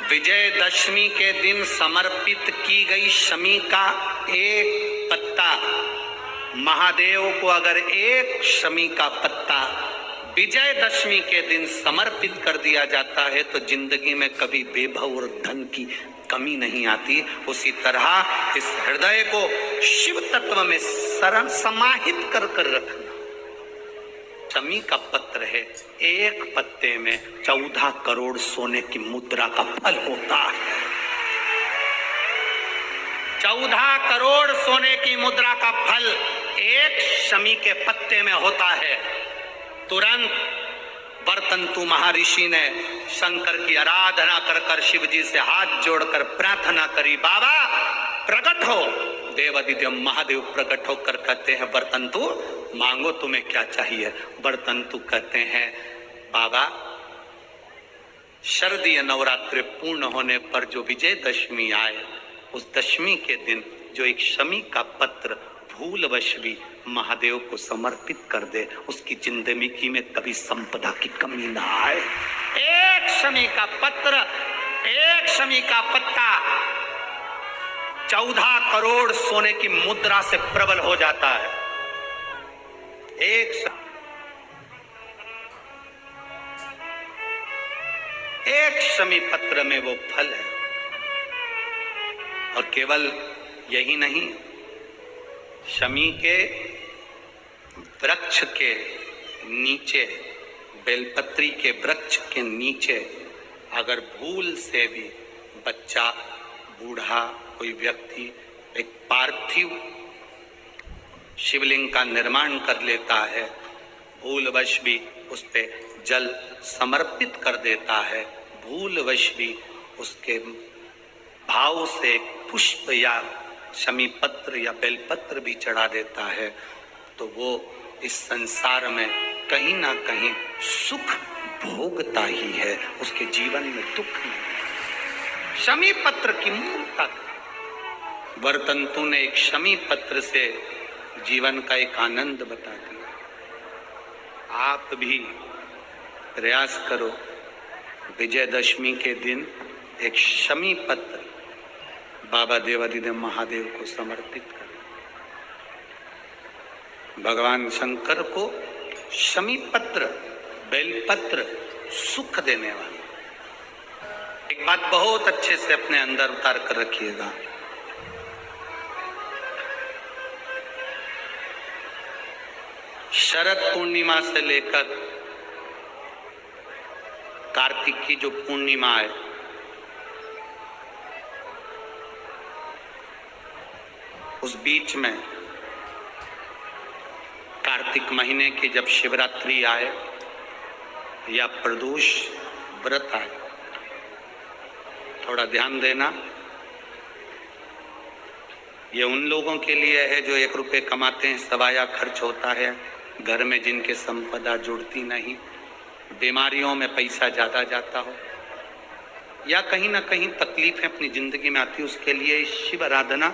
विजयदशमी के दिन समर्पित की गई शमी का एक पत्ता, महादेव को अगर एक शमी का पत्ता विजयदशमी के दिन समर्पित कर दिया जाता है तो जिंदगी में कभी वैभव और धन की कमी नहीं आती। उसी तरह इस हृदय को शिव तत्व में समाहित कर रखना। शमी का पत्र है, एक पत्ते में 14 करोड़ सोने की मुद्रा का फल होता है। 14 करोड़ सोने की मुद्रा का फल एक शमी के पत्ते में होता है। तुरंत वर्तंतु महर्षि ने शंकर की आराधना कर शिव जी से हाथ जोड़कर प्रार्थना करी, बाबा प्रकट हो। देवादिदेव महादेव प्रकट होकर कहते हैं, वर्तंतु मांगो तुम्हें क्या चाहिए। वर्तंतु कहते हैं, बाबा शारदीय नवरात्रि पूर्ण होने पर जो विजयदशमी आए, उस दशमी के दिन जो एक शमी का पत्र भूलवश भी महादेव को समर्पित कर दे, उसकी जिंदगी में कभी संपदा की कमी ना आए। एक शमी का पत्र, एक शमी का पत्ता 14 करोड़ सोने की मुद्रा से प्रबल हो जाता है। एक शमी पत्र में वो फल है। और केवल यही नहीं, शमी के वृक्ष के नीचे, बेलपत्री के वृक्ष के नीचे अगर भूल से भी बच्चा, बूढ़ा, कोई व्यक्ति एक पार्थिव शिवलिंग का निर्माण कर लेता है, भूलवश भी उस पे जल समर्पित कर देता है, भूलवश भी उसके भाव से पुष्प या शमी पत्र या बेलपत्र भी चढ़ा देता है, तो वो इस संसार में कहीं ना कहीं सुख भोगता ही है, उसके जीवन में दुख नहीं। शमी पत्र की मूर्ता वर्तंतु ने एक शमी पत्र से जीवन का एक आनंद बता दिया। आप भी प्रयास करो, विजयदशमी के दिन एक शमी पत्र बाबा देवादिदेव महादेव को समर्पित करें। भगवान शंकर को शमी पत्र, बेलपत्र सुख देने वाला। एक बात बहुत अच्छे से अपने अंदर उतार कर रखिएगा, शरद पूर्णिमा से लेकर कार्तिक की जो पूर्णिमा है, उस बीच में कार्तिक महीने की जब शिवरात्रि आए या प्रदोष व्रत आए, थोड़ा ध्यान देना। ये उन लोगों के लिए है जो 1 रुपये कमाते हैं, सवाया खर्च होता है, घर में जिनके संपदा जुड़ती नहीं, बीमारियों में पैसा ज़्यादा जाता हो, या कहीं ना कहीं तकलीफें अपनी जिंदगी में आती, उसके लिए शिव आराधना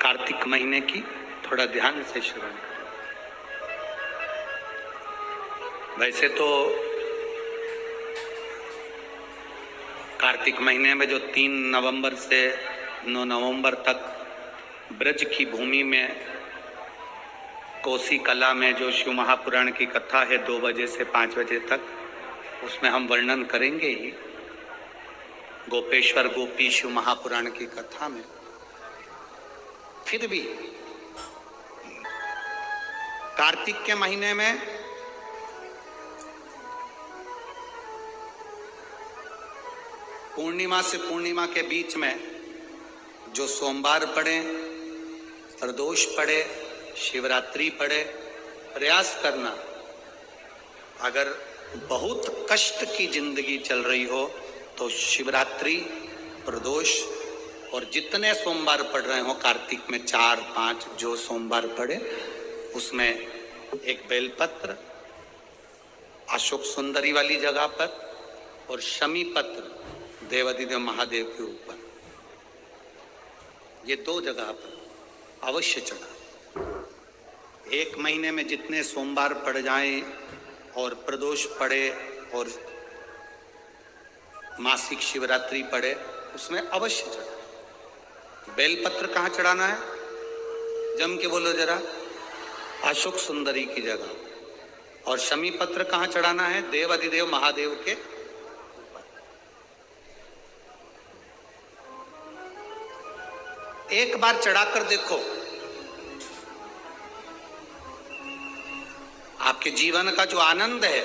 कार्तिक महीने की थोड़ा ध्यान से श्रवण करें। वैसे तो कार्तिक महीने में जो 3 नवंबर से 9 नवंबर तक ब्रज की भूमि में कोसी कला में जो शिव महापुराण की कथा है 2 बजे से 5 बजे तक, उसमें हम वर्णन करेंगे ही। गोपेश्वर गोपी शिव महापुराण की कथा में फिर भी कार्तिक के महीने में पूर्णिमा से पूर्णिमा के बीच में जो सोमवार पड़े, प्रदोष पड़े, शिवरात्रि पड़े, प्रयास करना। अगर बहुत कष्ट की जिंदगी चल रही हो तो शिवरात्रि, प्रदोष और जितने सोमवार पड़ रहे हो कार्तिक में 4-5 जो सोमवार पड़े, उसमें एक बेलपत्र अशोक सुंदरी वाली जगह पर और शमी पत्र देवादिदेव महादेव के ऊपर, ये 2 जगह पर अवश्य चढ़ा। 1 महीने में जितने सोमवार पड़ जाएं और प्रदोष पड़े और मासिक शिवरात्रि पड़े उसमें अवश्य चढ़ाए। बेलपत्र कहाँ चढ़ाना है? जम के बोलो जरा। अशोक सुंदरी की जगह। और शमी पत्र कहाँ चढ़ाना है? देव अधिदेव महादेव के ऊपर। एक बार चढ़ाकर देखो, आपके जीवन का जो आनंद है,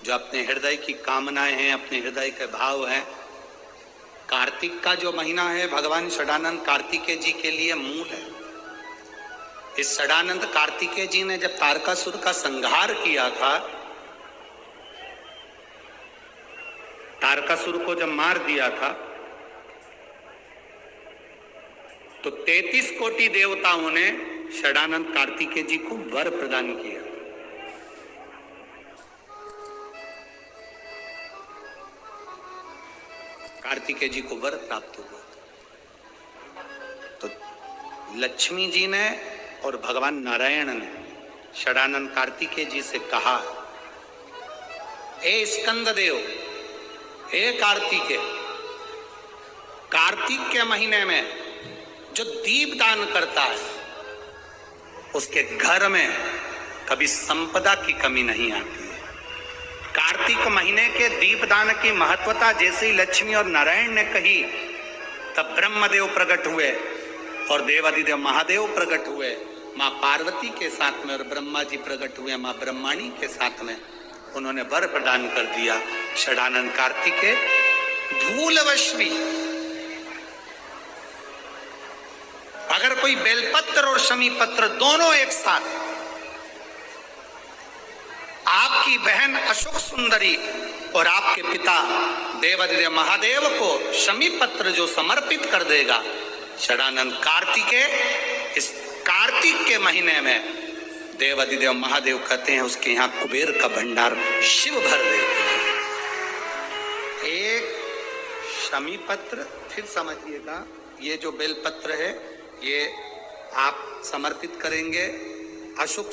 जो अपने हृदय की कामनाएं हैं, अपने हृदय के भाव हैं, कार्तिक का जो महीना है भगवान षडानंद कार्तिकेय जी के लिए मूल है। इस षडानंद कार्तिकेय जी ने जब तारकासुर का संहार किया था, तारकासुर को जब मार दिया था, तो 33 कोटि देवताओं ने षडानंद कार्तिकेय जी को वर प्रदान किया। कार्तिकेय जी को वर प्राप्त हुआ। तो लक्ष्मी जी ने और भगवान नारायण ने षडानंद कार्तिकेय जी से कहा, हे स्कंददेव, हे कार्तिकेय, कार्तिक के महीने में जो दीप दान करता है उसके घर में कभी संपदा की कमी नहीं आती है। कार्तिक महीने के दीपदान की महत्वता जैसे ही लक्ष्मी और नारायण ने कही, तब ब्रह्मदेव प्रकट हुए और देवाधिदेव महादेव प्रकट हुए, मां पार्वती के साथ में, और ब्रह्मा जी प्रकट हुए मां ब्रह्माणी के साथ में। उन्होंने वर प्रदान कर दिया। षडानंद कार्तिकेय भूलवश भी अगर कोई बेलपत्र और शमी पत्र दोनों एक साथ आपकी बहन अशोक सुंदरी और आपके पिता देवाधिदेव महादेव को शमी पत्र जो समर्पित कर देगा, षडानंद कार्तिकेय इस कार्तिक के महीने में देवाधिदेव महादेव कहते हैं उसके यहाँ कुबेर का भंडार शिव भर देते हैं। एक शमी पत्र, फिर समझिएगा, ये जो बेलपत्र है ये आप समर्पित करेंगे अशोक